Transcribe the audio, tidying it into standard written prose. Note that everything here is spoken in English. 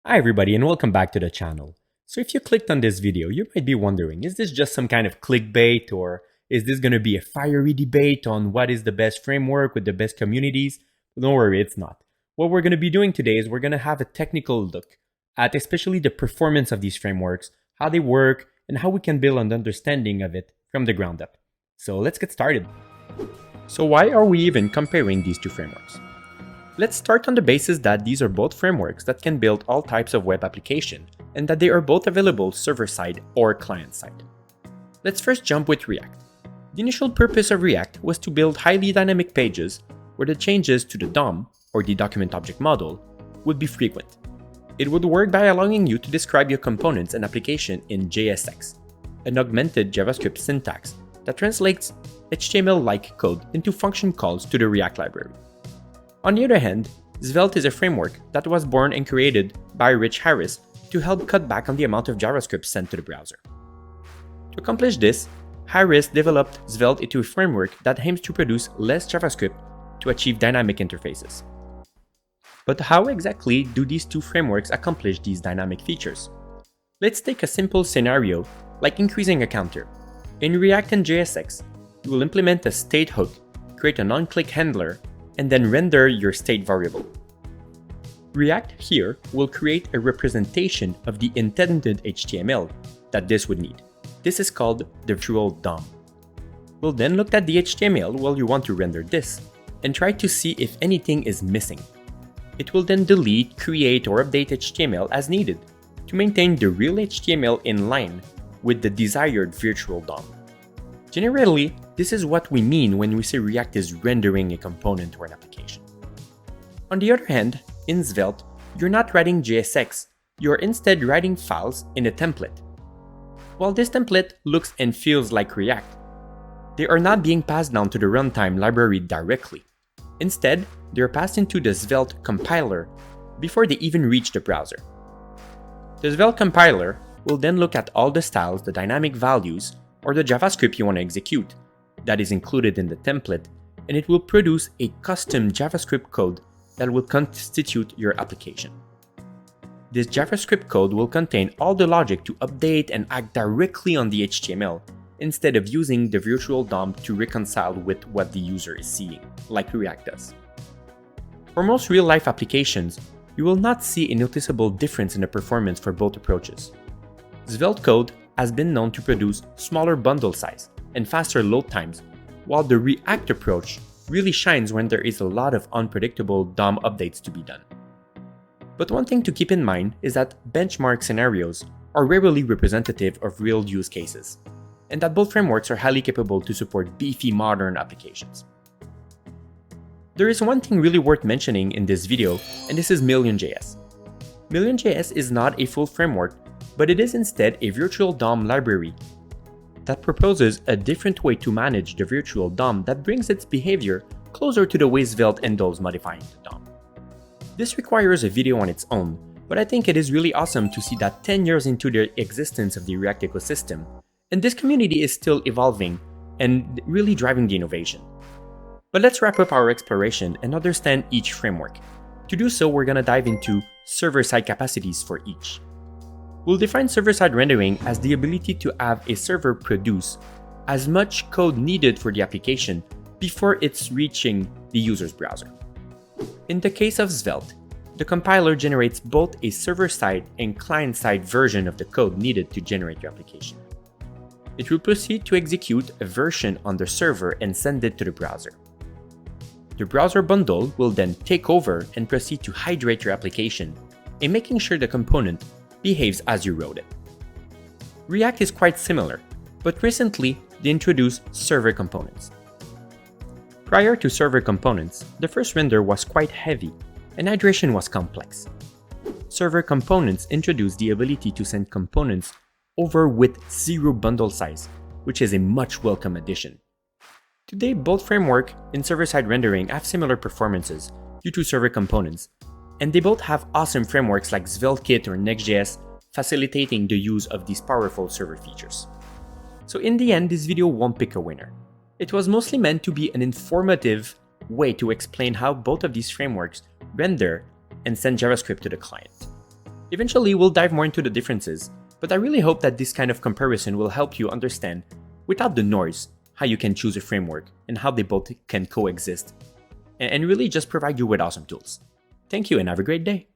Hi everybody and welcome back to the channel. So if you clicked on this video, you might be wondering, is this just some kind of clickbait, or is this going to be a fiery debate on what is the best framework with the best communities? Don't worry, it's not. What we're going to be doing today is we're going to have a technical look at especially the performance of these frameworks, how they work, and how we can build an understanding of it from the ground up. So let's get started. So why are we even comparing these two frameworks? Let's start on the basis that these are both frameworks that can build all types of web application and that they are both available server-side or client-side. Let's first jump with React. The initial purpose of React was to build highly dynamic pages where the changes to the DOM, or the document object model, would be frequent. It would work by allowing you to describe your components and application in JSX, an augmented JavaScript syntax that translates HTML-like code into function calls to the React library. On the other hand, Svelte is a framework that was born and created by Rich Harris to help cut back on the amount of JavaScript sent to the browser. To accomplish this, Harris developed Svelte into a framework that aims to produce less JavaScript to achieve dynamic interfaces. But how exactly do these two frameworks accomplish these dynamic features? Let's take a simple scenario like increasing a counter. In React and JSX, you will implement a state hook, create an on-click handler, and then render your state variable. React here will create a representation of the intended HTML that this would need. This is called the virtual DOM. We'll then look at the HTML while you want to render this and try to see if anything is missing. It will then delete, create, or update HTML as needed to maintain the real HTML in line with the desired virtual DOM. Generally, this is what we mean when we say React is rendering a component or an application. On the other hand, in Svelte, you're not writing JSX, you're instead writing files in a template. While this template looks and feels like React, they are not being passed down to the runtime library directly. Instead, they are passed into the Svelte compiler before they even reach the browser. The Svelte compiler will then look at all the styles, the dynamic values, or the JavaScript you want to execute that is included in the template, and it will produce a custom JavaScript code that will constitute your application. This JavaScript code will contain all the logic to update and act directly on the HTML instead of using the virtual DOM to reconcile with what the user is seeing, like React does. For most real-life applications, you will not see a noticeable difference in the performance for both approaches. Svelte code has been known to produce smaller bundle size and faster load times, while the React approach really shines when there is a lot of unpredictable DOM updates to be done. But one thing to keep in mind is that benchmark scenarios are rarely representative of real use cases, and that both frameworks are highly capable to support beefy modern applications. There is one thing really worth mentioning in this video, and this is Million.js. Million.js is not a full framework, but it is instead a virtual DOM library that proposes a different way to manage the virtual DOM that brings its behavior closer to the way Svelte handles modifying the DOM. This requires a video on its own, but I think it is really awesome to see that 10 years into the existence of the React ecosystem, and this community is still evolving and really driving the innovation. But let's wrap up our exploration and understand each framework. To do so, we're going to dive into server-side capacities for each. We'll define server-side rendering as the ability to have a server produce as much code needed for the application before it's reaching the user's browser. In the case of Svelte, the compiler generates both a server-side and client-side version of the code needed to generate your application. It will proceed to execute a version on the server and send it to the browser. The browser bundle will then take over and proceed to hydrate your application in making sure the component behaves as you wrote it. React is quite similar, but recently they introduced server components. Prior to server components, the first render was quite heavy and hydration was complex. Server components introduced the ability to send components over with zero bundle size, which is a much welcome addition. Today, both framework and server-side rendering have similar performances due to server components, and they both have awesome frameworks like Sveltekit or Next.js facilitating the use of these powerful server features. So in the end, this video won't pick a winner. It was mostly meant to be an informative way to explain how both of these frameworks render and send JavaScript to the client. Eventually, we'll dive more into the differences, but I really hope that this kind of comparison will help you understand, without the noise, how you can choose a framework and how they both can coexist, and really just provide you with awesome tools. Thank you and have a great day.